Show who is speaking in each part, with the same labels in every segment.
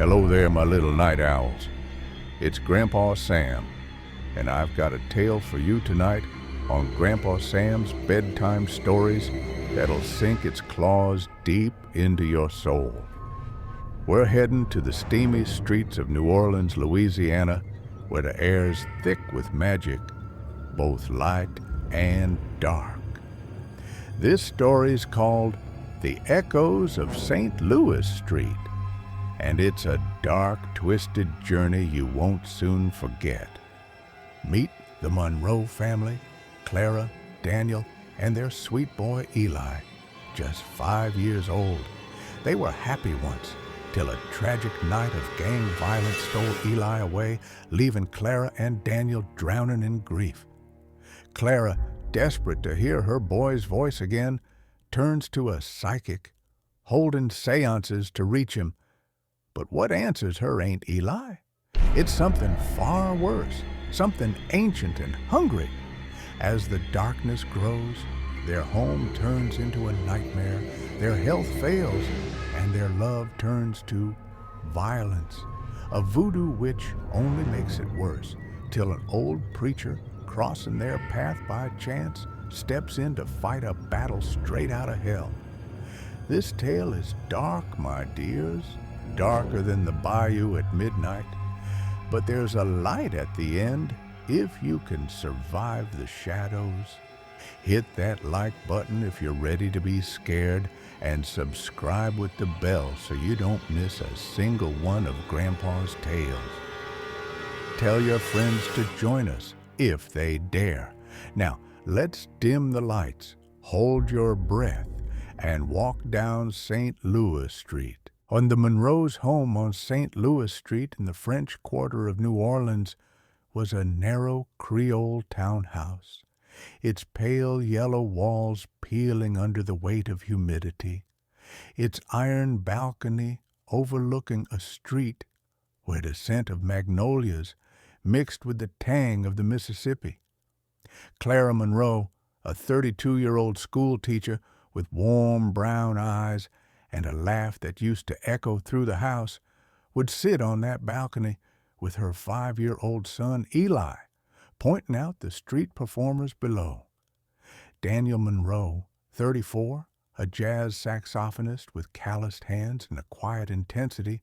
Speaker 1: Hello there, my little night owls. It's Grandpa Sam, and I've got a tale for you tonight on Grandpa Sam's bedtime stories that'll sink its claws deep into your soul. We're heading to the steamy streets of New Orleans, Louisiana, where the air's thick with magic, both light and dark. This story's called The Echoes of St. Louis Street, and it's a dark, twisted journey you won't soon forget. Meet the Monroe family, Clara, Daniel, and their sweet boy Eli, just 5 years old. They were happy once, till a tragic night of gang violence stole Eli away, leaving Clara and Daniel drowning in grief. Clara, desperate to hear her boy's voice again, turns to a psychic, holding séances to reach him. But what answers her ain't Eli. It's something far worse, something ancient and hungry. As the darkness grows, their home turns into a nightmare, their health fails, and their love turns to violence. A voodoo witch only makes it worse, till an old preacher, crossing their path by chance, steps in to fight a battle straight out of hell. This tale is dark, my dears, darker than the bayou at midnight, but there's a light at the end if you can survive the shadows. Hit that like button if you're ready to be scared, and subscribe with the bell so you don't miss a single one of Grandpa's tales. Tell your friends to join us if they dare. Now, let's dim the lights, hold your breath, and walk down St. Louis Street. On the Monroe's home on St. Louis Street in the French Quarter of New Orleans was a narrow Creole townhouse, its pale yellow walls peeling under the weight of humidity, its iron balcony overlooking a street where the scent of magnolias mixed with the tang of the Mississippi. Clara Monroe, a 32-year-old school teacher with warm brown eyes and a laugh that used to echo through the house, would sit on that balcony with her 5-year-old son Eli, pointing out the street performers below. Daniel Monroe, 34, a jazz saxophonist with calloused hands and a quiet intensity,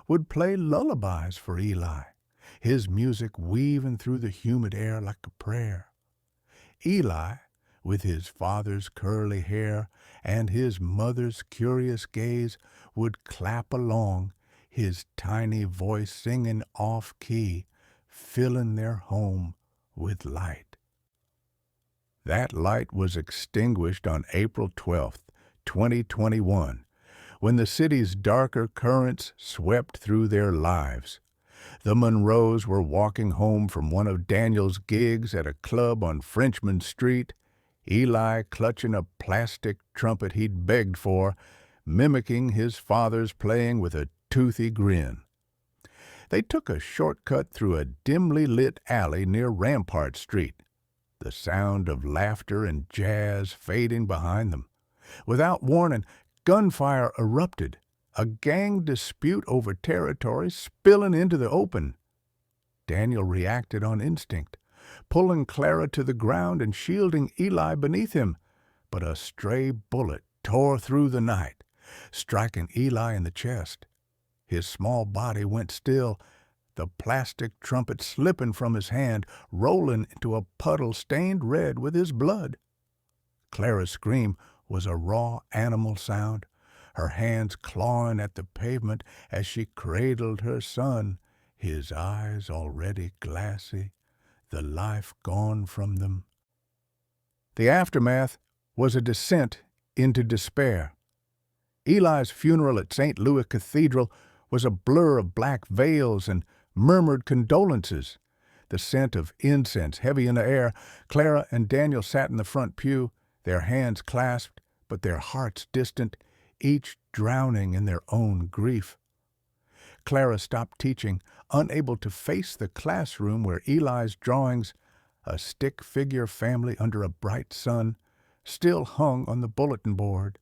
Speaker 1: would play lullabies for Eli, his music weaving through the humid air like a prayer. Eli, with his father's curly hair and his mother's curious gaze, would clap along, his tiny voice singing off-key, filling their home with light. That light was extinguished on April 12th, 2021, when the city's darker currents swept through their lives. The Monroes were walking home from one of Daniel's gigs at a club on Frenchman Street, Eli clutching a plastic trumpet he'd begged for, mimicking his father's playing with a toothy grin. They took a shortcut through a dimly lit alley near Rampart Street, the sound of laughter and jazz fading behind them. Without warning, gunfire erupted, a gang dispute over territory spilling into the open. Daniel reacted on instinct, pulling Clara to the ground and shielding Eli beneath him, but a stray bullet tore through the night, striking Eli in the chest. His small body went still, the plastic trumpet slipping from his hand, rolling into a puddle stained red with his blood. Clara's scream was a raw animal sound, her hands clawing at the pavement as she cradled her son, his eyes already glassy, the life gone from them. The aftermath was a descent into despair. Eli's funeral at St. Louis Cathedral was a blur of black veils and murmured condolences. The scent of incense heavy in the air, Clara and Daniel sat in the front pew, their hands clasped, but their hearts distant, each drowning in their own grief. Clara stopped teaching, unable to face the classroom where Eli's drawings, a stick figure family under a bright sun, still hung on the bulletin board.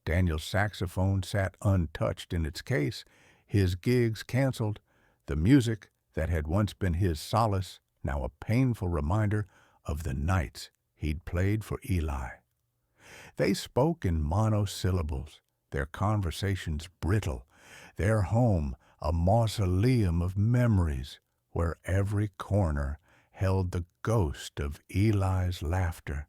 Speaker 1: Daniel's saxophone sat untouched in its case, his gigs canceled, the music that had once been his solace, now a painful reminder of the nights he'd played for Eli. They spoke in monosyllables, their conversations brittle, their home a mausoleum of memories where every corner held the ghost of Eli's laughter.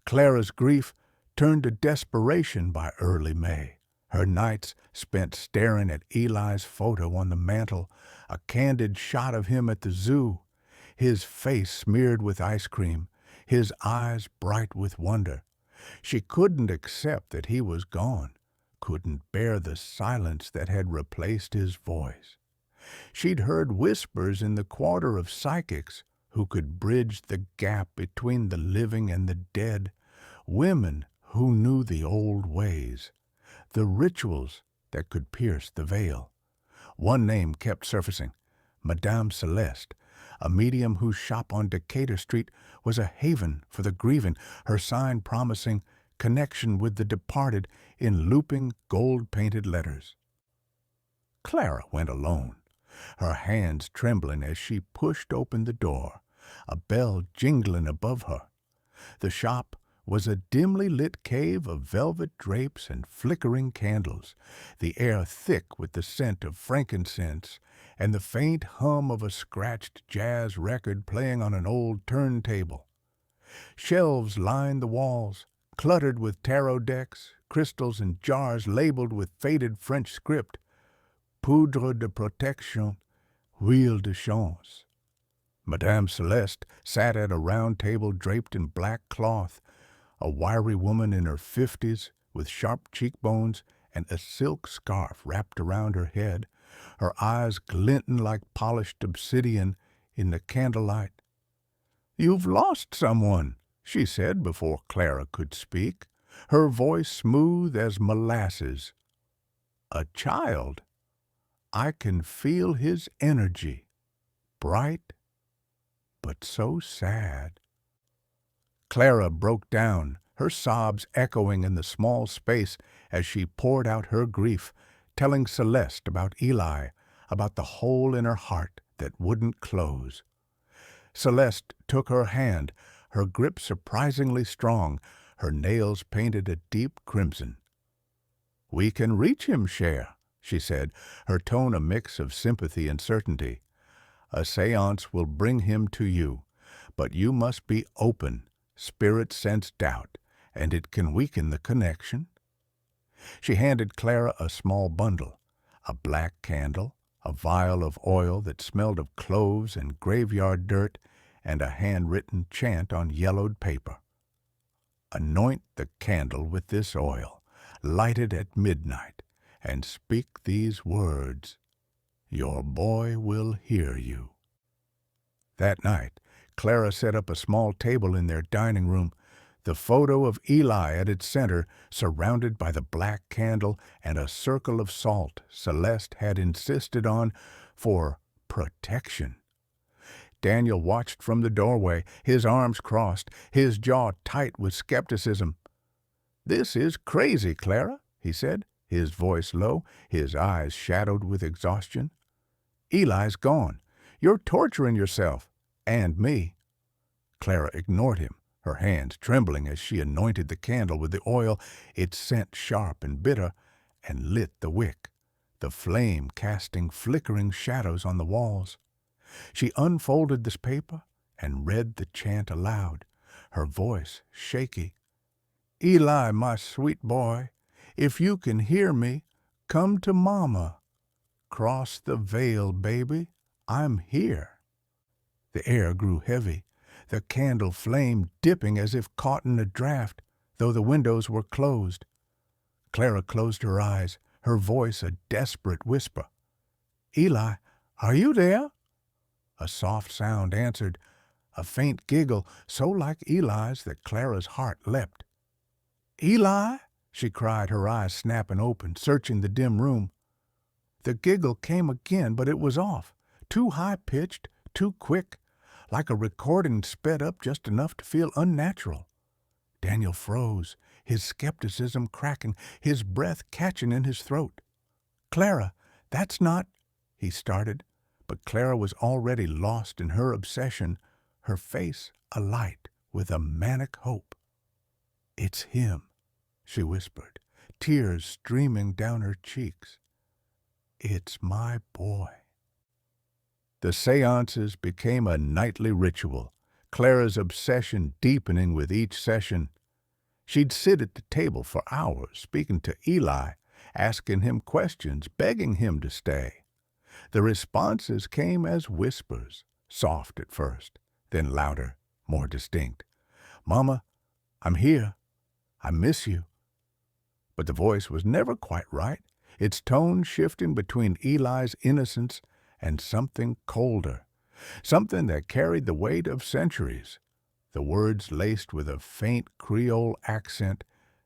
Speaker 1: Clara's grief turned to desperation by early May. Her nights spent staring at Eli's photo on the mantel, a candid shot of him at the zoo, his face smeared with ice cream, his eyes bright with wonder. She couldn't accept that he was gone, couldn't bear the silence that had replaced his voice. She'd heard whispers in the quarter of psychics who could bridge the gap between the living and the dead, women who knew the old ways, the rituals that could pierce the veil. One name kept surfacing, Madame Celeste, a medium whose shop on Decatur Street was a haven for the grieving, her sign promising connection with the departed in looping gold-painted letters. Clara went alone, her hands trembling as she pushed open the door, a bell jingling above her. The shop was a dimly lit cave of velvet drapes and flickering candles, the air thick with the scent of frankincense and the faint hum of a scratched jazz record playing on an old turntable. Shelves lined the walls, cluttered with tarot decks, crystals, and jars labeled with faded French script, poudre de protection, huile de chance. Madame Celeste sat at a round table draped in black cloth, a wiry woman in her 50s with sharp cheekbones and a silk scarf wrapped around her head, her eyes glinting like polished obsidian in the candlelight. "You've lost someone," she said before Clara could speak, her voice smooth as molasses. "A child. I can feel his energy, bright, but so sad." Clara broke down, her sobs echoing in the small space as she poured out her grief, telling Celeste about Eli, about the hole in her heart that wouldn't close. Celeste took her hand, her grip surprisingly strong, her nails painted a deep crimson. "We can reach him, Cher," she said, her tone a mix of sympathy and certainty. "A séance will bring him to you, but you must be open. Spirits sense doubt, and it can weaken the connection." She handed Clara a small bundle, a black candle, a vial of oil that smelled of cloves and graveyard dirt, and a handwritten chant on yellowed paper. "Anoint the candle with this oil, light it at midnight, and speak these words. Your boy will hear you." That night, Clara set up a small table in their dining room, the photo of Eli at its center, surrounded by the black candle and a circle of salt Celeste had insisted on for protection. Daniel watched from the doorway, his arms crossed, his jaw tight with skepticism. "This is crazy, Clara," he said, his voice low, his eyes shadowed with exhaustion. "Eli's gone. You're torturing yourself. And me." Clara ignored him, her hands trembling as she anointed the candle with the oil, its scent sharp and bitter, and lit the wick, the flame casting flickering shadows on the walls. She unfolded this paper and read the chant aloud, her voice shaky. "Eli, my sweet boy, if you can hear me, come to Mama. Cross the veil, baby. I'm here." The air grew heavy, the candle flame dipping as if caught in a draft, though the windows were closed. Clara closed her eyes, her voice a desperate whisper. "Eli, are you there?" A soft sound answered, a faint giggle so like Eli's that Clara's heart leapt. "Eli?" she cried, her eyes snapping open, searching the dim room. The giggle came again, but it was off, too high-pitched, too quick, like a recording sped up just enough to feel unnatural. Daniel froze, his skepticism cracking, his breath catching in his throat. "Clara, "That's not—" he started, but Clara was already lost in her obsession, her face alight with a manic hope. "It's him," she whispered, tears streaming down her cheeks. "It's my boy." The séances became a nightly ritual, Clara's obsession deepening with each session. She'd sit at the table for hours, speaking to Eli, asking him questions, begging him to stay. The responses came as whispers, soft at first, then louder, more distinct. "Mama, I'm here. I miss you." But the voice was never quite right, its tone shifting between Eli's innocence and something colder, something that carried the weight of centuries, the words laced with a faint Creole accent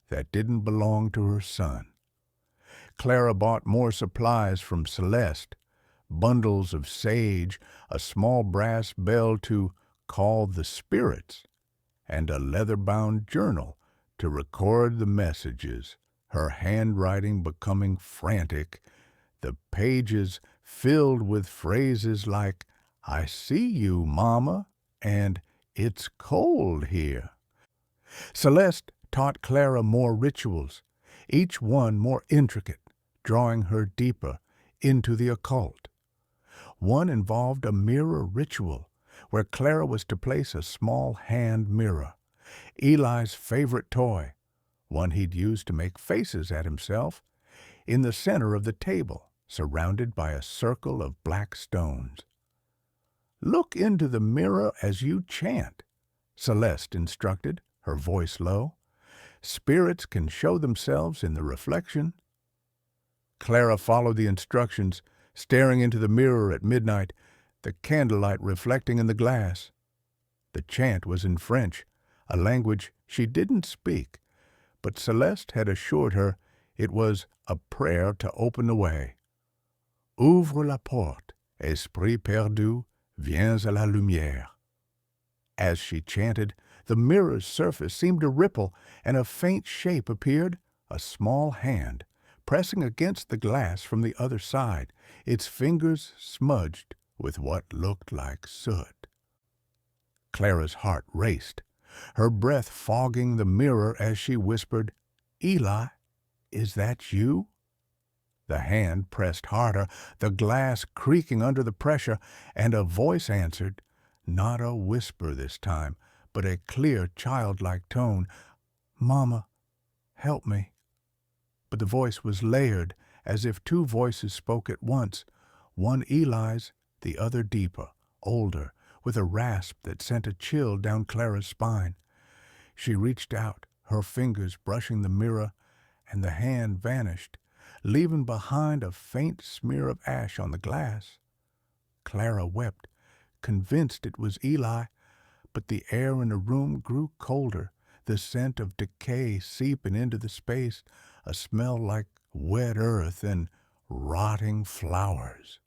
Speaker 1: that didn't belong to her son. Clara bought more supplies from Celeste, bundles of sage, a small brass bell to call the spirits, and a leather-bound journal to record the messages, her handwriting becoming frantic, the pages filled with phrases like, "I see you, Mama," and "It's cold here." Celeste taught Clara more rituals, each one more intricate, drawing her deeper into the occult. One involved a mirror ritual, where Clara was to place a small hand mirror, Eli's favorite toy, one he'd used to make faces at himself, in the center of the table, surrounded by a circle of black stones. "Look into the mirror as you chant," Celeste instructed, her voice low. "Spirits can show themselves in the reflection." Clara followed the instructions, staring into the mirror at midnight, the candlelight reflecting in the glass. The chant was in French, a language she didn't speak, but Celeste had assured her it was a prayer to open the way. "Ouvre la porte, esprit perdu, viens à la lumière." As she chanted, the mirror's surface seemed to ripple, and a faint shape appeared, a small hand, pressing against the glass from the other side, its fingers smudged with what looked like soot. Clara's heart raced, her breath fogging the mirror as she whispered, "Eli, is that you?" The hand pressed harder, the glass creaking under the pressure, and a voice answered, not a whisper this time, but a clear, childlike tone, "Mama, help me." But the voice was layered, as if two voices spoke at once, one Eli's, the other deeper, older, with a rasp that sent a chill down Clara's spine. She reached out, her fingers brushing the mirror, and the hand vanished, leaving behind a faint smear of ash on the glass. Clara wept, convinced it was Eli, but the air in the room grew colder, the scent of decay seeping into the space, a smell like wet earth and rotting flowers.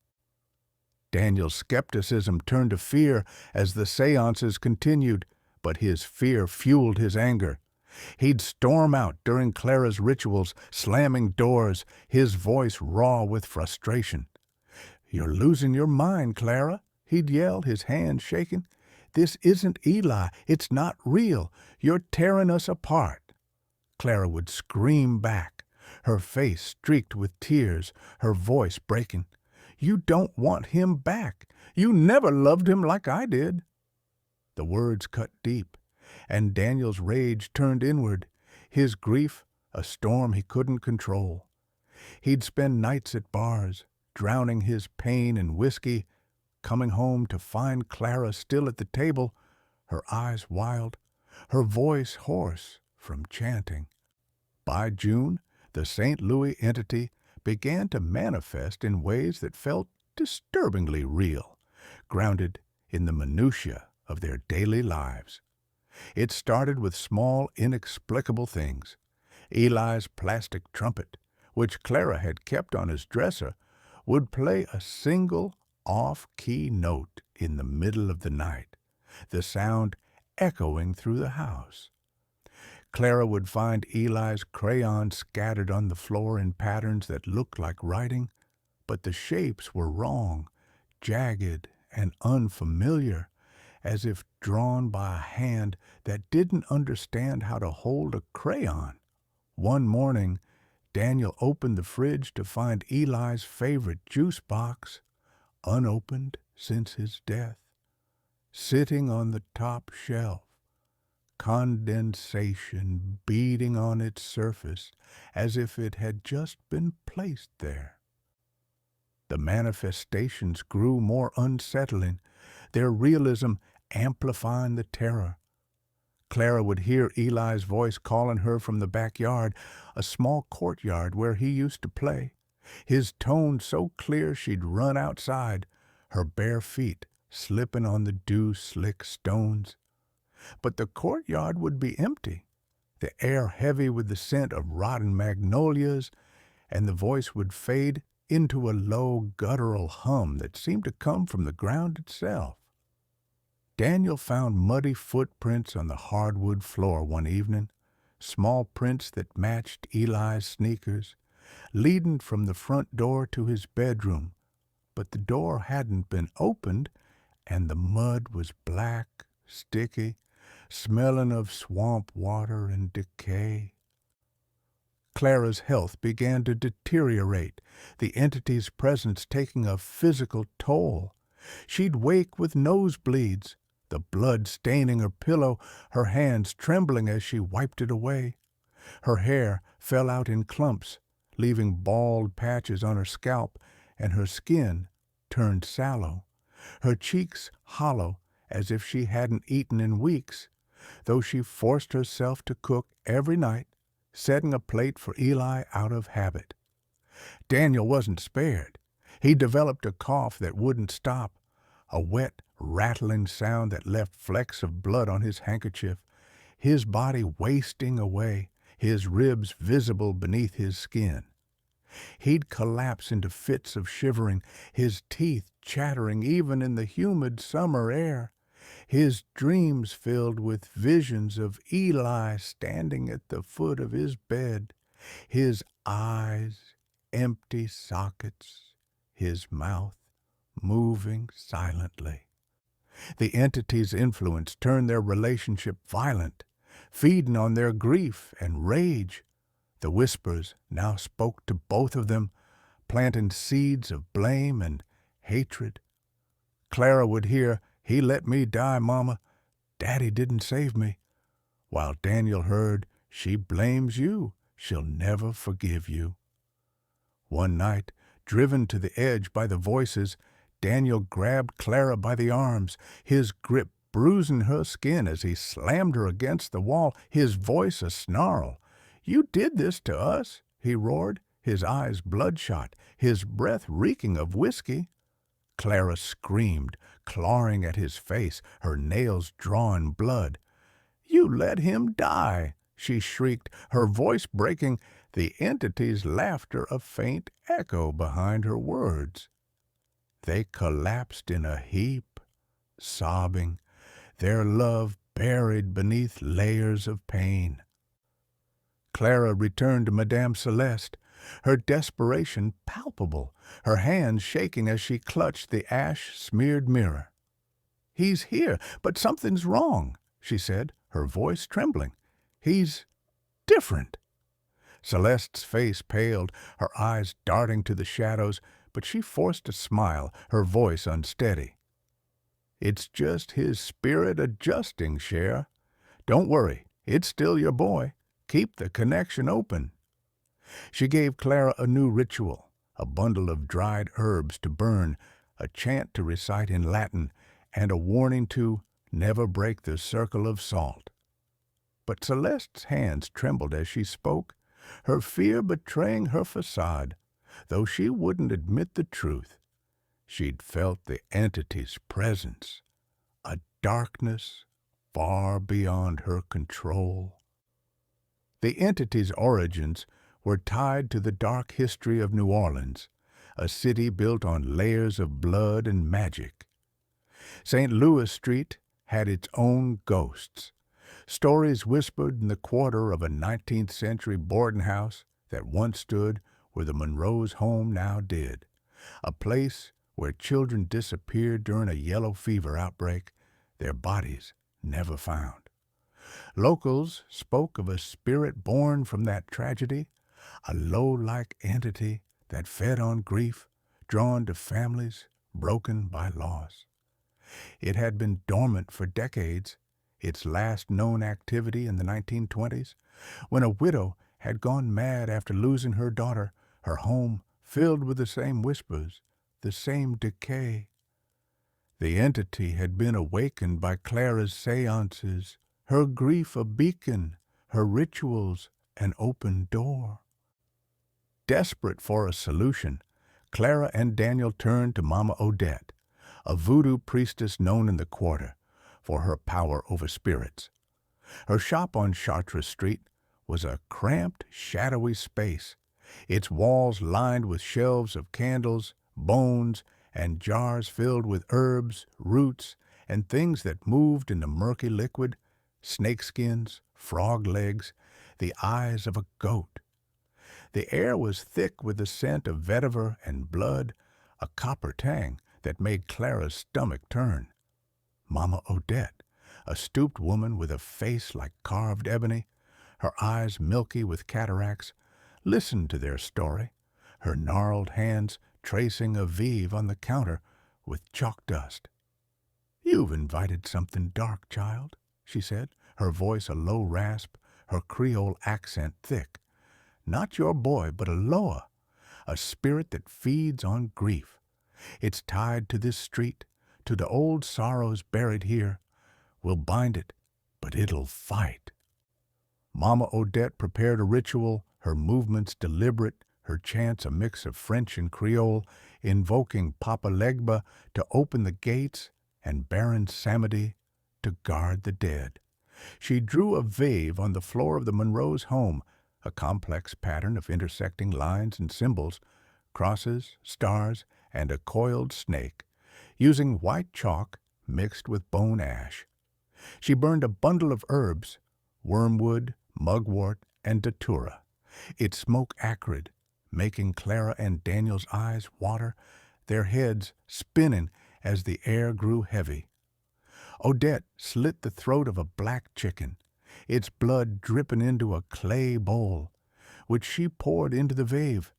Speaker 1: Daniel's skepticism turned to fear as the séances continued, but his fear fueled his anger. He'd storm out during Clara's rituals, slamming doors, his voice raw with frustration. "You're losing your mind, Clara," he'd yell, his hands shaking. "This isn't Eli. It's not real. You're tearing us apart." Clara would scream back, her face streaked with tears, her voice breaking. "You don't want him back. You never loved him like I did." The words cut deep, and Daniel's rage turned inward, his grief a storm he couldn't control. He'd spend nights at bars, drowning his pain in whiskey, coming home to find Clara still at the table, her eyes wild, her voice hoarse from chanting. By June, the St. Louis entity began to manifest in ways that felt disturbingly real, grounded in the minutiae of their daily lives. It started with small, inexplicable things. Eli's plastic trumpet, which Clara had kept on his dresser, would play a single off-key note in the middle of the night, the sound echoing through the house. Clara would find Eli's crayons scattered on the floor in patterns that looked like writing, but the shapes were wrong, jagged and unfamiliar, as if drawn by a hand that didn't understand how to hold a crayon. One morning, Daniel opened the fridge to find Eli's favorite juice box, unopened since his death, sitting on the top shelf, condensation beading on its surface as if it had just been placed there. The manifestations grew more unsettling, their realism amplifying the terror. Clara would hear Eli's voice calling her from the backyard, a small courtyard where he used to play, his tone so clear she'd run outside, her bare feet slipping on the dew-slick stones. But the courtyard would be empty, the air heavy with the scent of rotten magnolias, and the voice would fade into a low, guttural hum that seemed to come from the ground itself. Daniel found muddy footprints on the hardwood floor one evening, small prints that matched Eli's sneakers, leading from the front door to his bedroom, but the door hadn't been opened, and the mud was black, sticky, smelling of swamp water and decay. Clara's health began to deteriorate, the entity's presence taking a physical toll. She'd wake with nosebleeds, the blood staining her pillow, her hands trembling as she wiped it away. Her hair fell out in clumps, leaving bald patches on her scalp, and her skin turned sallow, her cheeks hollow as if she hadn't eaten in weeks, though she forced herself to cook every night, setting a plate for Eli out of habit. Daniel wasn't spared. He developed a cough that wouldn't stop, a wet, rattling sound that left flecks of blood on his handkerchief, his body wasting away, his ribs visible beneath his skin. He'd collapse into fits of shivering, his teeth chattering even in the humid summer air, his dreams filled with visions of Eli standing at the foot of his bed, his eyes empty sockets, his mouth moving silently. The entity's influence turned their relationship violent, feeding on their grief and rage. The whispers now spoke to both of them, planting seeds of blame and hatred. Clara would hear, "He let me die, Mama. Daddy didn't save me," while Daniel heard, "She blames you. She'll never forgive you." One night, driven to the edge by the voices, Daniel grabbed Clara by the arms, his grip bruising her skin as he slammed her against the wall, his voice a snarl. "You did this to us," he roared, his eyes bloodshot, his breath reeking of whiskey. Clara screamed, clawing at his face, her nails drawing blood. "You let him die," she shrieked, her voice breaking, the entity's laughter a faint echo behind her words. They collapsed in a heap, sobbing, their love buried beneath layers of pain. Clara returned to Madame Celeste, her desperation palpable, her hands shaking as she clutched the ash-smeared mirror. "He's here, but something's wrong," she said, her voice trembling. "He's different." Celeste's face paled, her eyes darting to the shadows, but she forced a smile, her voice unsteady. "It's just his spirit adjusting, Cher. Don't worry, it's still your boy. Keep the connection open." She gave Clara a new ritual, a bundle of dried herbs to burn, a chant to recite in Latin, and a warning to never break the circle of salt. But Celeste's hands trembled as she spoke, her fear betraying her facade, though she wouldn't admit the truth. She'd felt the entity's presence, a darkness far beyond her control. The entity's origins were tied to the dark history of New Orleans, a city built on layers of blood and magic. St. Louis Street had its own ghosts, stories whispered in the quarter of a 19th century boarding house that once stood where the Monroes' home now did, a place where children disappeared during a yellow fever outbreak, their bodies never found. Locals spoke of a spirit born from that tragedy, a low-like entity that fed on grief, drawn to families broken by loss. It had been dormant for decades, its last known activity in the 1920s, when a widow had gone mad after losing her daughter, her home filled with the same whispers, the same decay. The entity had been awakened by Clara's séances, her grief a beacon, her rituals an open door. Desperate for a solution, Clara and Daniel turned to Mama Odette, a voodoo priestess known in the quarter for her power over spirits. Her shop on Chartres Street was a cramped, shadowy space, its walls lined with shelves of candles, bones, and jars filled with herbs, roots, and things that moved in the murky liquid, snakeskins, frog legs, the eyes of a goat. The air was thick with the scent of vetiver and blood, a copper tang that made Clara's stomach turn. Mama Odette, a stooped woman with a face like carved ebony, her eyes milky with cataracts, listened to their story, her gnarled hands tracing a V on the counter with chalk dust. "You've invited something dark, child," she said, her voice a low rasp, her Creole accent thick. "Not your boy, but a Loa, a spirit that feeds on grief. It's tied to this street, to the old sorrows buried here. We'll bind it, but it'll fight." Mama Odette prepared a ritual, her movements deliberate, her chants a mix of French and Creole, invoking Papa Legba to open the gates and Baron Samedi to guard the dead. She drew a vave on the floor of the Monroe's home, a complex pattern of intersecting lines and symbols, crosses, stars, and a coiled snake, using white chalk mixed with bone ash. She burned a bundle of herbs, wormwood, mugwort, and datura, its smoke acrid, making Clara and Daniel's eyes water, their heads spinning as the air grew heavy. Odette slit the throat of a black chicken, its blood dripping into a clay bowl, which she poured into the vave,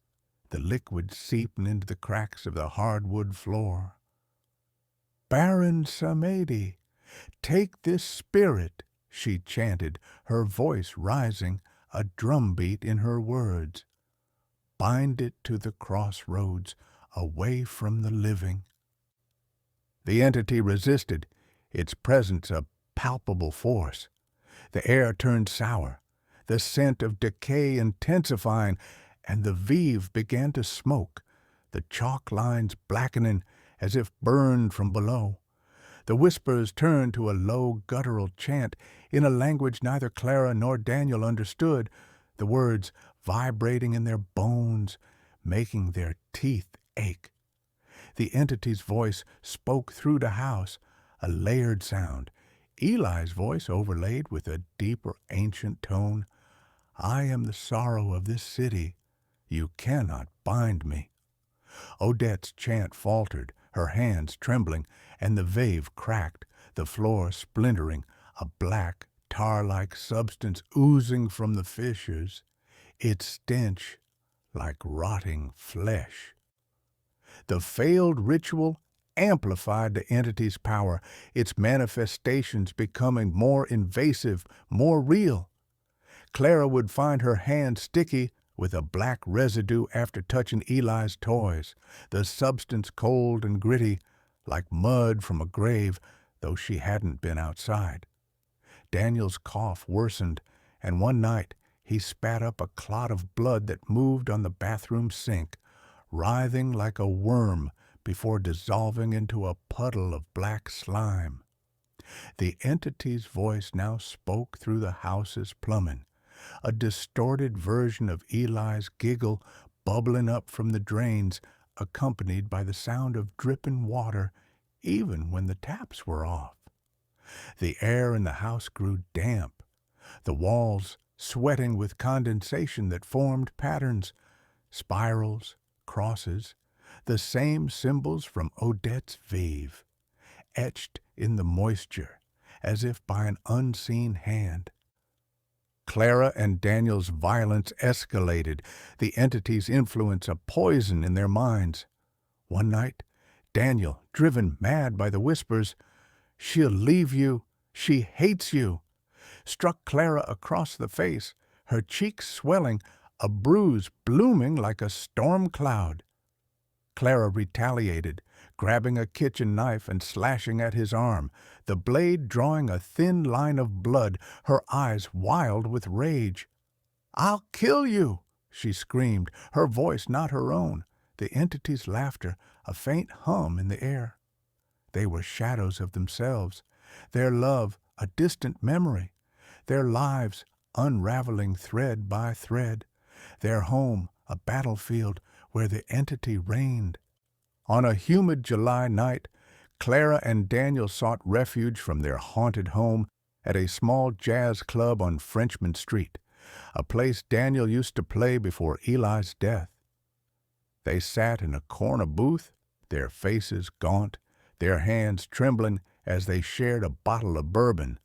Speaker 1: the liquid seeping into the cracks of the hardwood floor. "Baron Samedi, take this spirit," she chanted, her voice rising, a drumbeat in her words. "Bind it to the crossroads, away from the living." The entity resisted, its presence a palpable force. The air turned sour, the scent of decay intensifying, and the vive began to smoke, the chalk lines blackening as if burned from below. The whispers turned to a low guttural chant in a language neither Clara nor Daniel understood, the words vibrating in their bones, making their teeth ache. The entity's voice spoke through the house, a layered sound, Eli's voice overlaid with a deeper ancient tone. "I am the sorrow of this city. You cannot bind me." Odette's chant faltered, her hands trembling, and the vave cracked, the floor splintering, a black, tar-like substance oozing from the fissures, its stench like rotting flesh. The failed ritual amplified the entity's power, its manifestations becoming more invasive, more real. Clara would find her hand sticky with a black residue after touching Eli's toys, the substance cold and gritty, like mud from a grave, though she hadn't been outside. Daniel's cough worsened, and one night he spat up a clot of blood that moved on the bathroom sink, writhing like a worm before dissolving into a puddle of black slime. The entity's voice now spoke through the house's plumbing, a distorted version of Eli's giggle bubbling up from the drains, accompanied by the sound of dripping water even when the taps were off. The air in the house grew damp, the walls sweating with condensation that formed patterns, spirals, crosses, the same symbols from Odette's Vive, etched in the moisture as if by an unseen hand. Clara and Daniel's violence escalated, the entity's influence a poison in their minds. One night, Daniel, driven mad by the whispers, "She'll leave you, she hates you," struck Clara across the face, her cheeks swelling, a bruise blooming like a storm cloud. Clara retaliated, grabbing a kitchen knife and slashing at his arm, the blade drawing a thin line of blood, her eyes wild with rage. "I'll kill you!" she screamed, her voice not her own, the entity's laughter a faint hum in the air. They were shadows of themselves, their love a distant memory, their lives unraveling thread by thread, their home a battlefield where the entity reigned. On a humid July night, Clara and Daniel sought refuge from their haunted home at a small jazz club on Frenchman Street, a place Daniel used to play before Eli's death. They sat in a corner booth, their faces gaunt, their hands trembling as they shared a bottle of bourbon,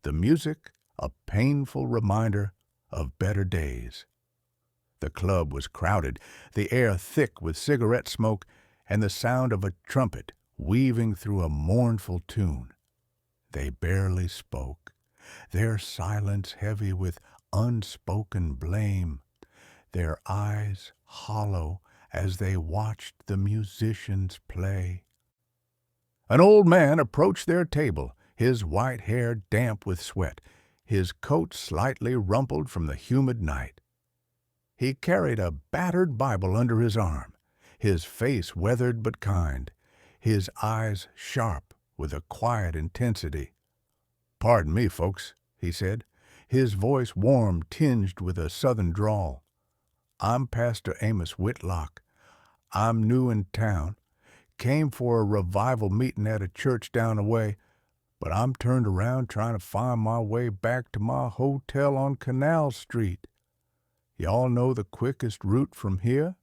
Speaker 1: the music a painful reminder of better days. The club was crowded, the air thick with cigarette smoke and the sound of a trumpet weaving through a mournful tune. They barely spoke, their silence heavy with unspoken blame, their eyes hollow as they watched the musicians play. An old man approached their table, his white hair damp with sweat, his coat slightly rumpled from the humid night. He carried a battered Bible under his arm, his face weathered but kind, his eyes sharp with a quiet intensity. "Pardon me, folks," he said, his voice warm, tinged with a southern drawl. "I'm Pastor Amos Whitlock. I'm new in town. Came for a revival meeting at a church down the way, but I'm turned around trying to find my way back to my hotel on Canal Street. Y'all know the quickest route from here?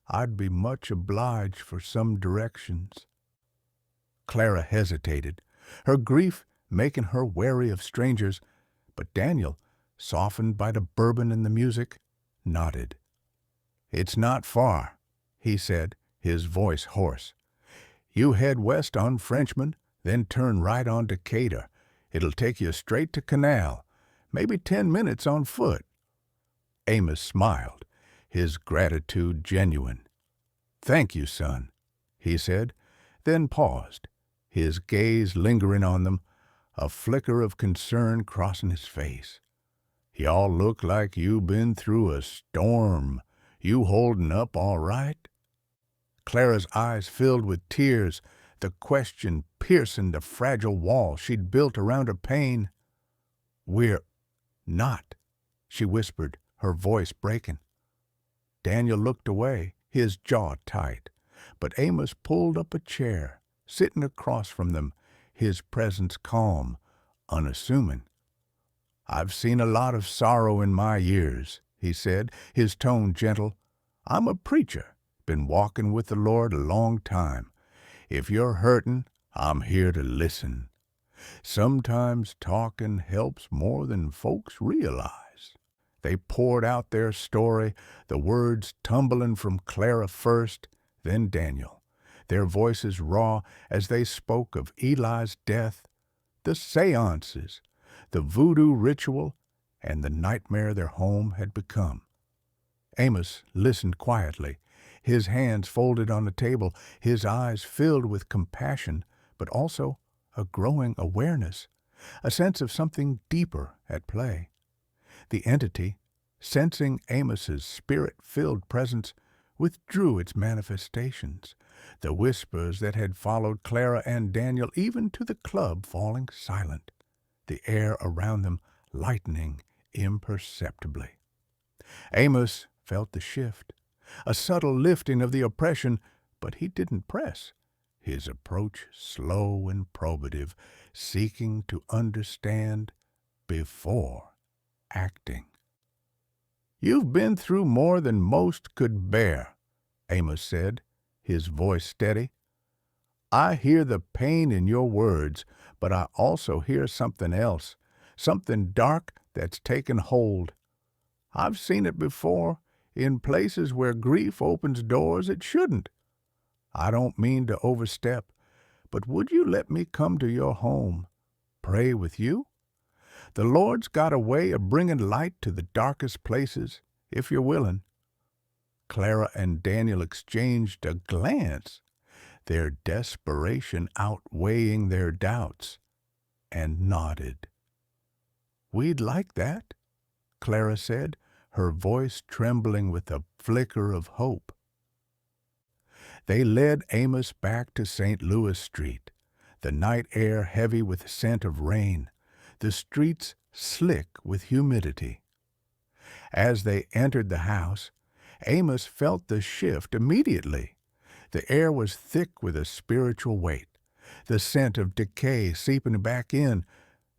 Speaker 1: I'd be much obliged for some directions." Clara hesitated, her grief making her wary of strangers, but Daniel, softened by the bourbon and the music, nodded. "It's not far," he said, his voice hoarse. "You head west on Frenchman, then turn right on Decatur. It'll take you straight to Canal, maybe 10 minutes on foot." Amos smiled, his gratitude genuine. "Thank you, son," he said, then paused, his gaze lingering on them, a flicker of concern crossing his face. "Y'all look like you been through a storm. You holding up all right?" Clara's eyes filled with tears, the question piercing the fragile wall she'd built around her pain. "We're not," she whispered, her voice breaking. Daniel looked away, his jaw tight, but Amos pulled up a chair, sitting across from them, his presence calm, unassuming. "I've seen a lot of sorrow in my years," he said, his tone gentle. "I'm a preacher, been walking with the Lord a long time. If you're hurting, I'm here to listen. Sometimes talking helps more than folks realize." They poured out their story, the words tumbling from Clara first, then Daniel, their voices raw as they spoke of Eli's death, the séances, the voodoo ritual, and the nightmare their home had become. Amos listened quietly, his hands folded on the table, his eyes filled with compassion, but also a growing awareness, a sense of something deeper at play. The entity, sensing Amos's spirit-filled presence, withdrew its manifestations, the whispers that had followed Clara and Daniel even to the club falling silent, the air around them lightening imperceptibly. Amos felt the shift, a subtle lifting of the oppression, but he didn't press, his approach slow and probative, seeking to understand before acting. "You've been through more than most could bear," Amos said, his voice steady. "I hear the pain in your words, but I also hear something else, something dark that's taken hold. I've seen it before, in places where grief opens doors it shouldn't. I don't mean to overstep, but would you let me come to your home, pray with you? The Lord's got a way of bringing light to the darkest places, if you're willing." Clara and Daniel exchanged a glance, their desperation outweighing their doubts, and nodded. "We'd like that," Clara said, her voice trembling with a flicker of hope. They led Amos back to St. Louis Street, the night air heavy with the scent of rain, the streets slick with humidity. As they entered the house, Amos felt the shift immediately. The air was thick with a spiritual weight, the scent of decay seeping back in,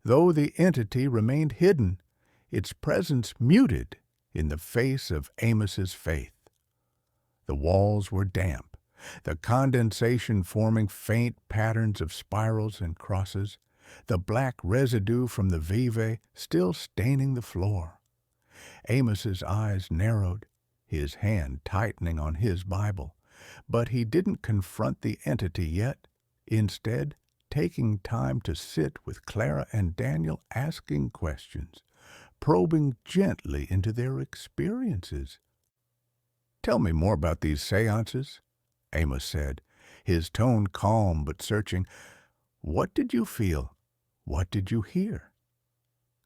Speaker 1: though the entity remained hidden, its presence muted in the face of Amos's faith. The walls were damp, the condensation forming faint patterns of spirals and crosses, the black residue from the vive still staining the floor. Amos's eyes narrowed, his hand tightening on his Bible, but he didn't confront the entity yet, instead taking time to sit with Clara and Daniel, asking questions, probing gently into their experiences. "Tell me more about these séances," Amos said, his tone calm but searching. "What did you feel? What did you hear?"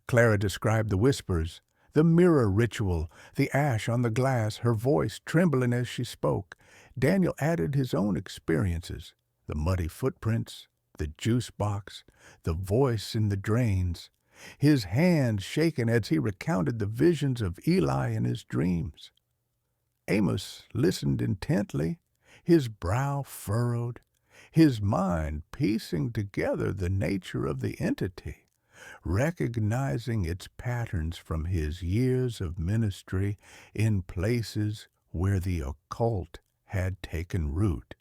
Speaker 1: Clara described the whispers, the mirror ritual, the ash on the glass, her voice trembling as she spoke. Daniel added his own experiences, the muddy footprints, the juice box, the voice in the drains, his hand shaken as he recounted the visions of Eli in his dreams. Amos listened intently, his brow furrowed, his mind piecing together the nature of the entity, recognizing its patterns from his years of ministry in places where the occult had taken root.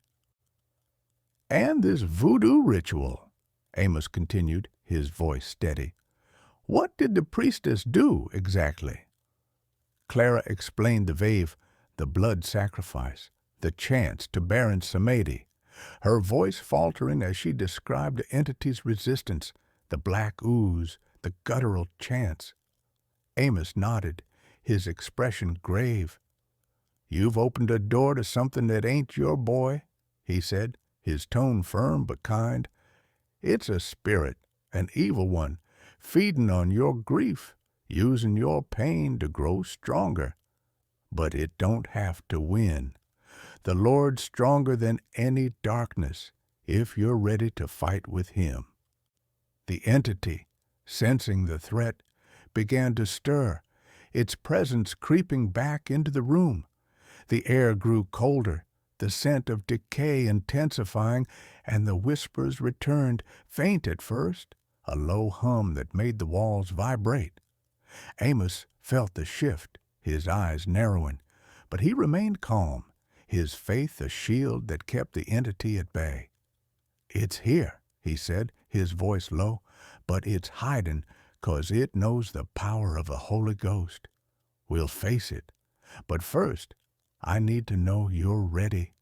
Speaker 1: "And this voodoo ritual," Amos continued, his voice steady. "What did the priestess do exactly?" Clara explained the vave, the blood sacrifice, the chants to Baron Samedi, her voice faltering as she described the entity's resistance, the black ooze, the guttural chants. Amos nodded, his expression grave. "You've opened a door to something that ain't your boy," he said, his tone firm but kind. "It's a spirit, an evil one, feeding on your grief, using your pain to grow stronger. But it don't have to win. The Lord's stronger than any darkness if you're ready to fight with Him." The entity, sensing the threat, began to stir, its presence creeping back into the room. The air grew colder, the scent of decay intensifying, and the whispers returned, faint at first, a low hum that made the walls vibrate. Amos felt the shift, his eyes narrowing, but he remained calm, his faith a shield that kept the entity at bay. "It's here," he said, his voice low, "but it's hiding 'cause it knows the power of the Holy Ghost. We'll face it, but first I need to know you're ready.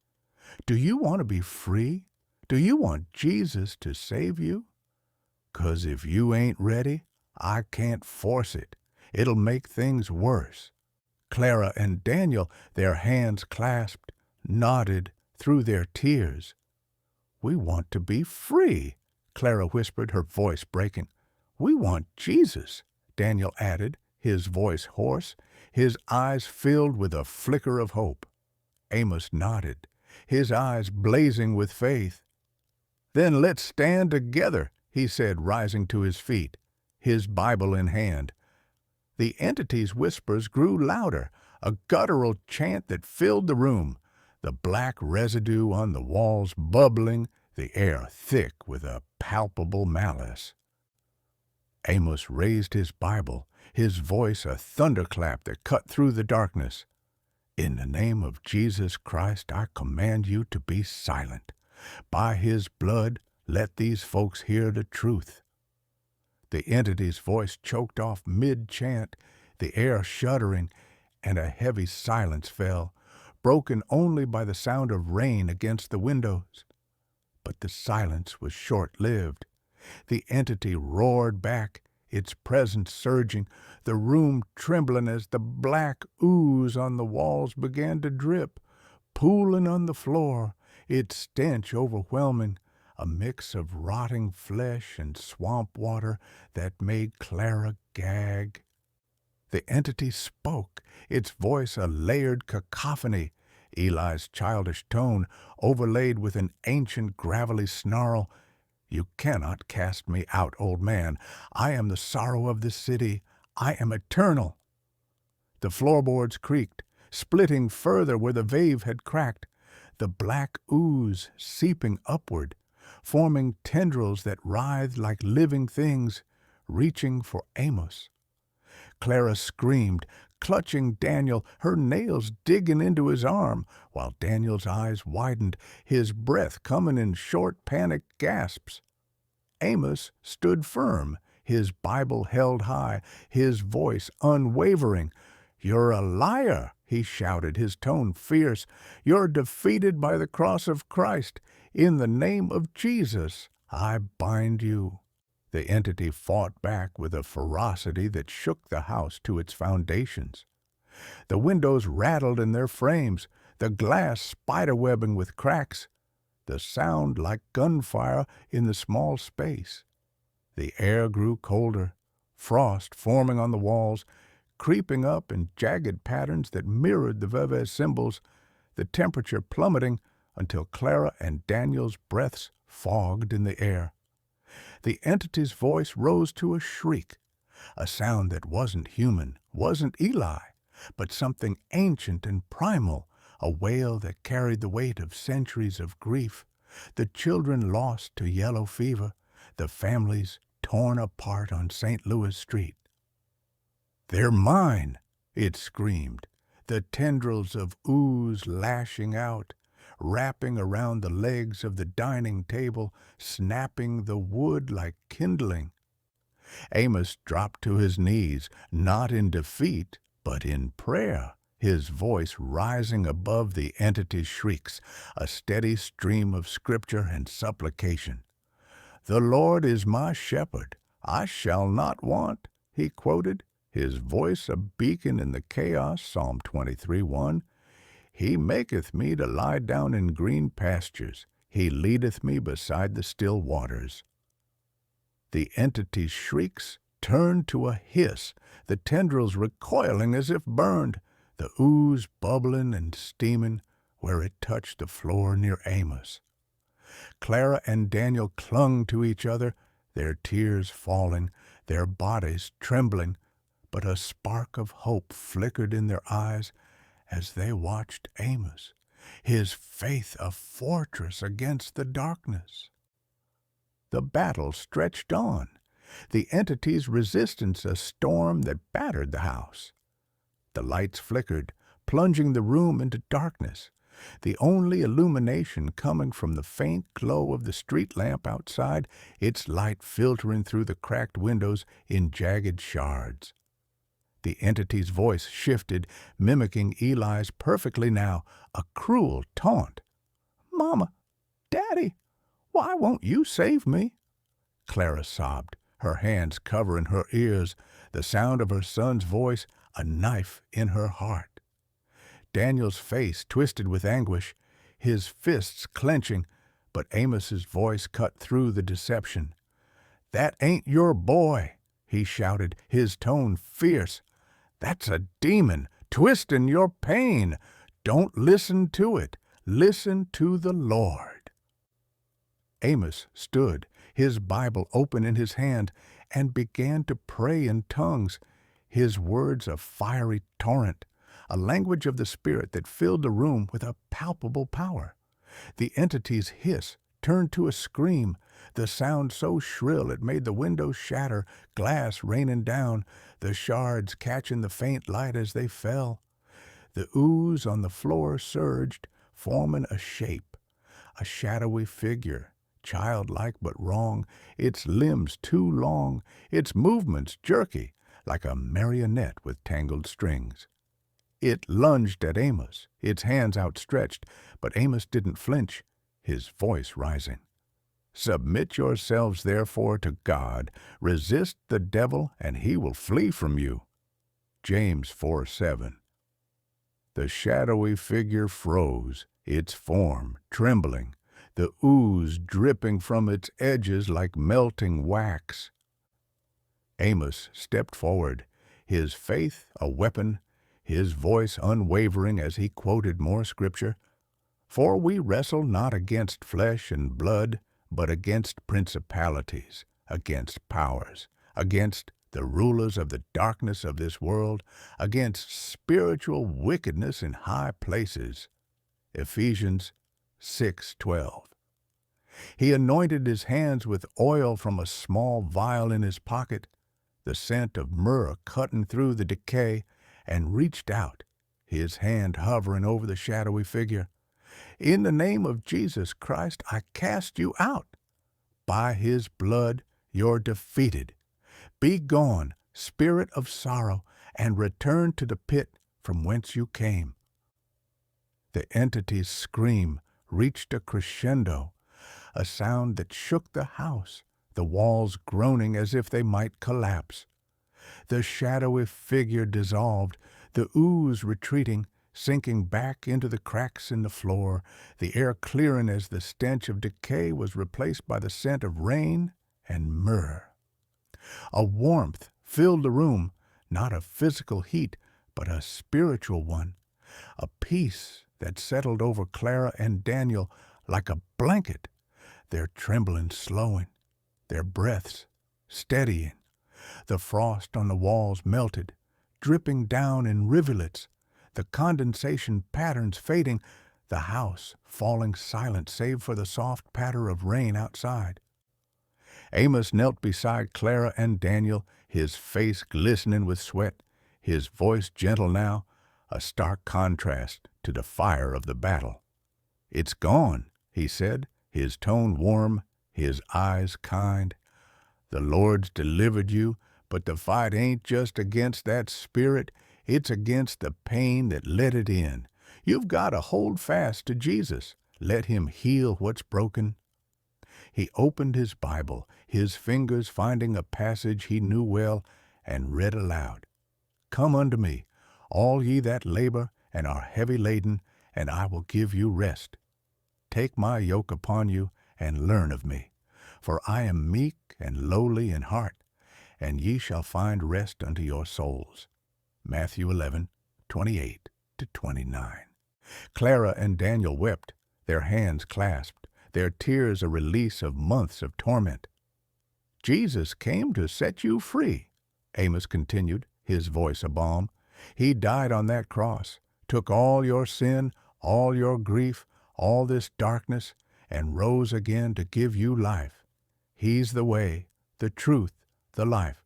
Speaker 1: Do you want to be free? Do you want Jesus to save you? 'Cause if you ain't ready, I can't force it. It'll make things worse." Clara and Daniel, their hands clasped, nodded through their tears. "We want to be free," Clara whispered, her voice breaking. "We want Jesus," Daniel added, his voice hoarse, his eyes filled with a flicker of hope. Amos nodded, his eyes blazing with faith. "Then let's stand together," he said, rising to his feet, his Bible in hand. The entity's whispers grew louder, a guttural chant that filled the room, the black residue on the walls bubbling, the air thick with a palpable malice. Amos raised his Bible, his voice a thunderclap that cut through the darkness. In the name of Jesus Christ, I command you to be silent. By his blood, let these folks hear the truth." The entity's voice choked off mid-chant, the air shuddering, and a heavy silence fell, broken only by the sound of rain against the windows. But the silence was short-lived. The entity roared back, its presence surging, the room trembling as the black ooze on the walls began to drip, pooling on the floor, its stench overwhelming, a mix of rotting flesh and swamp water that made Clara gag. The entity spoke, its voice a layered cacophony, Eli's childish tone overlaid with an ancient gravelly snarl. "You cannot cast me out, old man. I am the sorrow of this city. I am eternal." The floorboards creaked, splitting further where the vave had cracked, the black ooze seeping upward, forming tendrils that writhed like living things, reaching for Amos. Clara screamed, clutching Daniel, her nails digging into his arm, while Daniel's eyes widened, his breath coming in short, panicked gasps. Amos stood firm, his Bible held high, his voice unwavering. "You're a liar," he shouted, his tone fierce. "You're defeated by the cross of Christ. In the name of Jesus, I bind you." The entity fought back with a ferocity that shook the house to its foundations. The windows rattled in their frames, the glass spiderwebbing with cracks, the sound like gunfire in the small space. The air grew colder, frost forming on the walls, creeping up in jagged patterns that mirrored the Vevez symbols, the temperature plummeting until Clara and Daniel's breaths fogged in the air. The entity's voice rose to a shriek, a sound that wasn't human, wasn't Eli, but something ancient and primal, a wail that carried the weight of centuries of grief, the children lost to yellow fever, the families torn apart on St. Louis Street. "They're mine," it screamed, the tendrils of ooze lashing out, wrapping around the legs of the dining table, snapping the wood like kindling. Amos dropped to his knees, not in defeat, but in prayer, his voice rising above the entity's shrieks, a steady stream of scripture and supplication. "The Lord is my shepherd, I shall not want," he quoted, his voice a beacon in the chaos, Psalm 23:1. "He maketh me to lie down in green pastures. He leadeth me beside the still waters." The entity's shrieks turned to a hiss, the tendrils recoiling as if burned, the ooze bubbling and steaming where it touched the floor near Amos. Clara and Daniel clung to each other, their tears falling, their bodies trembling, but a spark of hope flickered in their eyes as they watched Amos, his faith a fortress against the darkness. The battle stretched on, the entity's resistance a storm that battered the house. The lights flickered, plunging the room into darkness, the only illumination coming from the faint glow of the street lamp outside, its light filtering through the cracked windows in jagged shards. The entity's voice shifted, mimicking Eli's perfectly now, a cruel taunt. "Mama, Daddy, why won't you save me?" Clara sobbed, her hands covering her ears, the sound of her son's voice a knife in her heart. Daniel's face twisted with anguish, his fists clenching, but Amos's voice cut through the deception. "That ain't your boy," he shouted, his tone fierce. "That's a demon, twisting your pain. Don't listen to it. Listen to the Lord." Amos stood, his Bible open in his hand, and began to pray in tongues, his words a fiery torrent, a language of the Spirit that filled the room with a palpable power. The entity's hiss turned to a scream, the sound so shrill it made the windows shatter, glass raining down, the shards catching the faint light as they fell. The ooze on the floor surged, forming a shape, a shadowy figure, childlike but wrong, its limbs too long, its movements jerky, like a marionette with tangled strings. It lunged at Amos, its hands outstretched, but Amos didn't flinch, his voice rising. Submit yourselves therefore to God, resist the devil, and he will flee from you. James 4:7. The shadowy figure froze, its form trembling, the ooze dripping from its edges like melting wax. Amos stepped forward, his faith a weapon, his voice unwavering as he quoted more scripture. For we wrestle not against flesh and blood, but against principalities, against powers, against the rulers of the darkness of this world, against spiritual wickedness in high places. Ephesians 6:12. He anointed his hands with oil from a small vial in his pocket, the scent of myrrh cutting through the decay, and reached out, his hand hovering over the shadowy figure. In the name of Jesus Christ, I cast you out. By his blood, you're defeated. Be gone, spirit of sorrow, and return to the pit from whence you came. The entity's scream reached a crescendo, a sound that shook the house, the walls groaning as if they might collapse. The shadowy figure dissolved, the ooze retreating, sinking back into the cracks in the floor, the air clearing as the stench of decay was replaced by the scent of rain and myrrh. A warmth filled the room, not a physical heat, but a spiritual one, a peace that settled over Clara and Daniel like a blanket, their trembling slowing, their breaths steadying. The frost on the walls melted, dripping down in rivulets, the condensation patterns fading, the house falling silent save for the soft patter of rain outside. Amos knelt beside Clara and Daniel, his face glistening with sweat, his voice gentle now, a stark contrast to the fire of the battle. It's gone, he said, his tone warm, his eyes kind. The Lord's delivered you, but the fight ain't just against that spirit, it's against the pain that let it in. You've got to hold fast to Jesus. Let him heal what's broken. He opened his Bible, his fingers finding a passage he knew well, and read aloud. Come unto me, all ye that labor and are heavy laden, and I will give you rest. Take my yoke upon you, and learn of me. For I am meek and lowly in heart, and ye shall find rest unto your souls. Matthew 11:28-29. Clara and Daniel wept, their hands clasped, their tears a release of months of torment. Jesus came to set you free, Amos continued, his voice a balm. He died on that cross, took all your sin, all your grief, all this darkness, and rose again to give you life. He's the way, the truth, the life.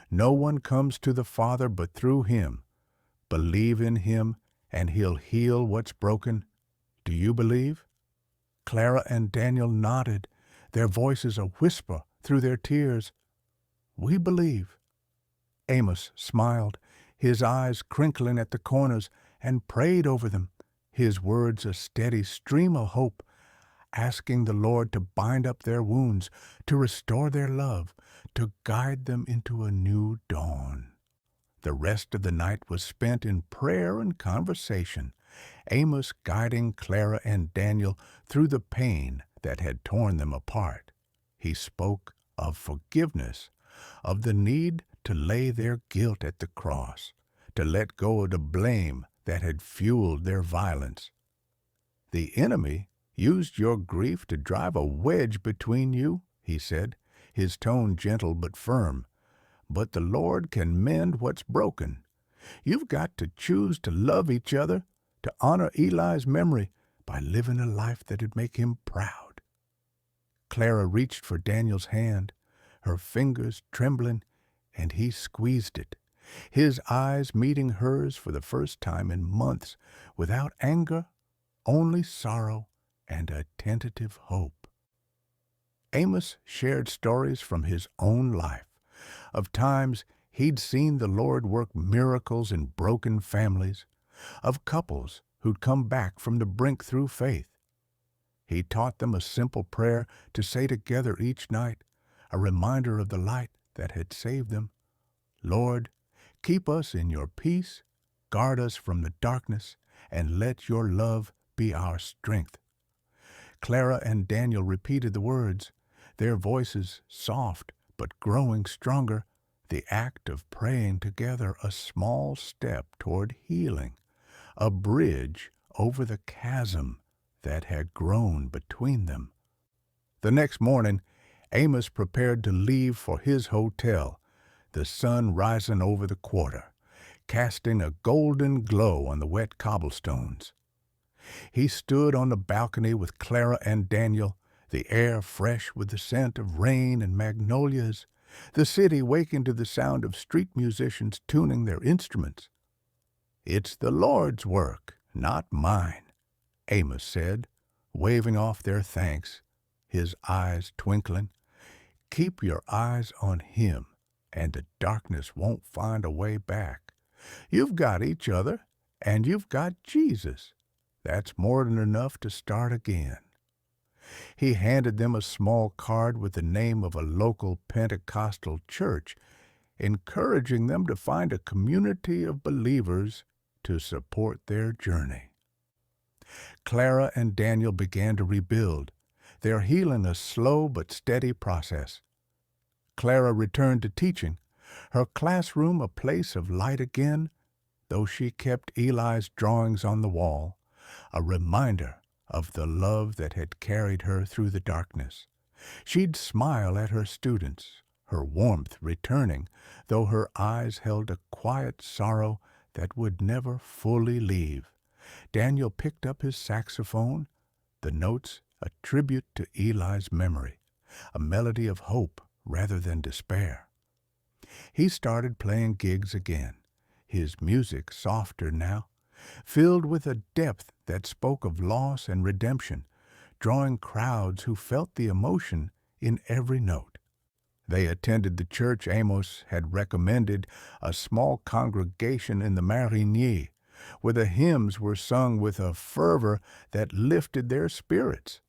Speaker 1: No one comes to the Father but through him. Believe in him, and he'll heal what's broken. Do you believe? Clara and Daniel nodded, their voices a whisper through their tears. We believe. Amos smiled, his eyes crinkling at the corners, and prayed over them, his words a steady stream of hope, asking the Lord to bind up their wounds, to restore their love, to guide them into a new dawn. The rest of the night was spent in prayer and conversation, Amos guiding Clara and Daniel through the pain that had torn them apart. He spoke of forgiveness, of the need to lay their guilt at the cross, to let go of the blame that had fueled their violence. The enemy used your grief to drive a wedge between you, he said, his tone gentle but firm. But the Lord can mend what's broken. You've got to choose to love each other, to honor Eli's memory by living a life that'd make him proud. Clara reached for Daniel's hand, her fingers trembling, and he squeezed it, his eyes meeting hers for the first time in months, without anger, only sorrow and a tentative hope. Amos shared stories from his own life, of times he'd seen the Lord work miracles in broken families, of couples who'd come back from the brink through faith. He taught them a simple prayer to say together each night, a reminder of the light that had saved them. Lord, keep us in your peace, guard us from the darkness, and let your love be our strength. Clara and Daniel repeated the words, their voices soft but growing stronger, the act of praying together a small step toward healing, a bridge over the chasm that had grown between them. The next morning, Amos prepared to leave for his hotel, the sun rising over the quarter, casting a golden glow on the wet cobblestones. He stood on the balcony with Clara and Daniel, the air fresh with the scent of rain and magnolias, the city waking to the sound of street musicians tuning their instruments. "It's the Lord's work, not mine," Amos said, waving off their thanks, his eyes twinkling. "Keep your eyes on him, and the darkness won't find a way back. You've got each other, and you've got Jesus. That's more than enough to start again." He handed them a small card with the name of a local Pentecostal church, encouraging them to find a community of believers to support their journey. Clara and Daniel began to rebuild, their healing a slow but steady process. Clara returned to teaching, her classroom a place of light again, though she kept Eli's drawings on the wall, a reminder of the love that had carried her through the darkness. She'd smile at her students, her warmth returning, though her eyes held a quiet sorrow that would never fully leave. Daniel picked up his saxophone, the notes a tribute to Eli's memory, a melody of hope rather than despair. He started playing gigs again, his music softer now, filled with a depth that spoke of loss and redemption, drawing crowds who felt the emotion in every note. They attended the church Amos had recommended, a small congregation in the Marigny, where the hymns were sung with a fervor that lifted their spirits,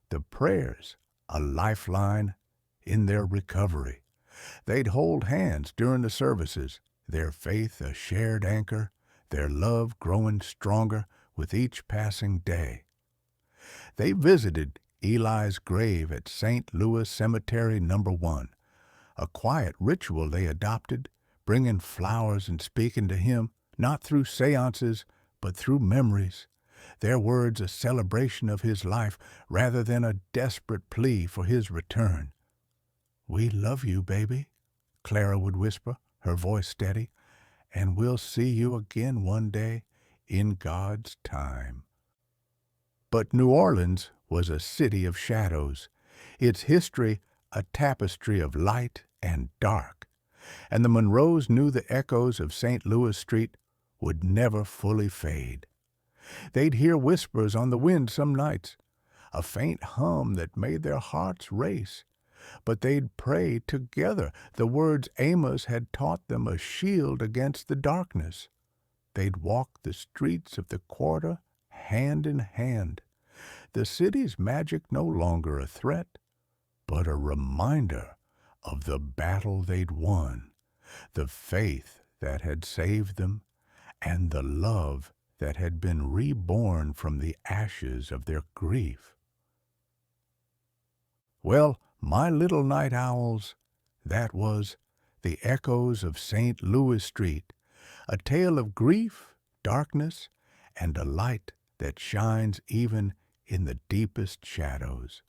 Speaker 1: the prayers a lifeline in their recovery. They'd hold hands during the services, their faith a shared anchor, their love growing stronger with each passing day. They visited Eli's grave at St. Louis Cemetery No. 1, a quiet ritual they adopted, bringing flowers and speaking to him, not through séances, but through memories, their words a celebration of his life rather than a desperate plea for his return. "We love you, baby," Clara would whisper, her voice steady, "and we'll see you again one day in God's time." But New Orleans was a city of shadows, its history a tapestry of light and dark, and the Monroes knew the echoes of St. Louis Street would never fully fade. They'd hear whispers on the wind some nights, a faint hum that made their hearts race, but they'd pray together, the words Amos had taught them a shield against the darkness. They'd walk the streets of the quarter hand in hand, the city's magic no longer a threat, but a reminder of the battle they'd won, the faith that had saved them, and the love that had been reborn from the ashes of their grief. Well, my little night owls, that was The Echoes of St. Louis Street, a tale of grief, darkness, and a light that shines even in the deepest shadows.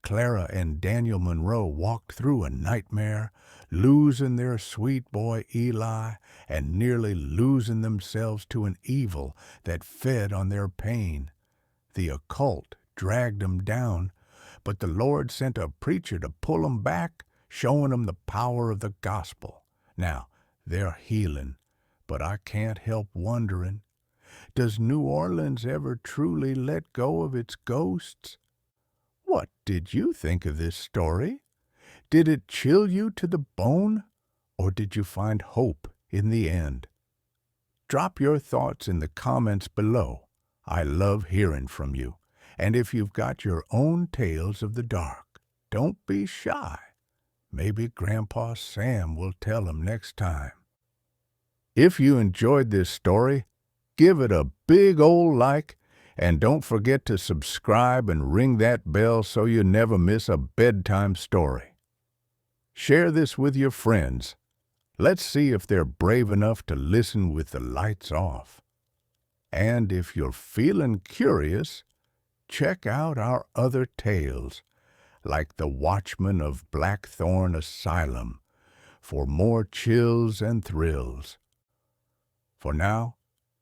Speaker 1: Clara and Daniel Monroe walked through a nightmare, losing their sweet boy Eli and nearly losing themselves to an evil that fed on their pain. The occult dragged them down, but the Lord sent a preacher to pull them back, showing them the power of the gospel. Now, they're healing, but I can't help wondering, does New Orleans ever truly let go of its ghosts? What did you think of this story? Did it chill you to the bone, or did you find hope in the end? Drop your thoughts in the comments below. I love hearing from you. And if you've got your own tales of the dark, don't be shy. Maybe Grandpa Sam will tell them next time. If you enjoyed this story, give it a big old like, and don't forget to subscribe and ring that bell so you never miss a bedtime story. Share this with your friends. Let's see if they're brave enough to listen with the lights off. And if you're feeling curious, check out our other tales, like The Watchman of Blackthorn Asylum, for more chills and thrills. For now,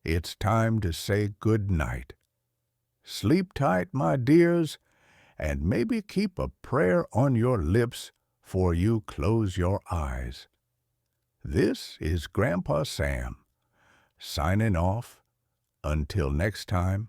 Speaker 1: it's time to say good night. Sleep tight, my dears, and maybe keep a prayer on your lips 'fore you close your eyes. This is Grandpa Sam, signing off. Until next time,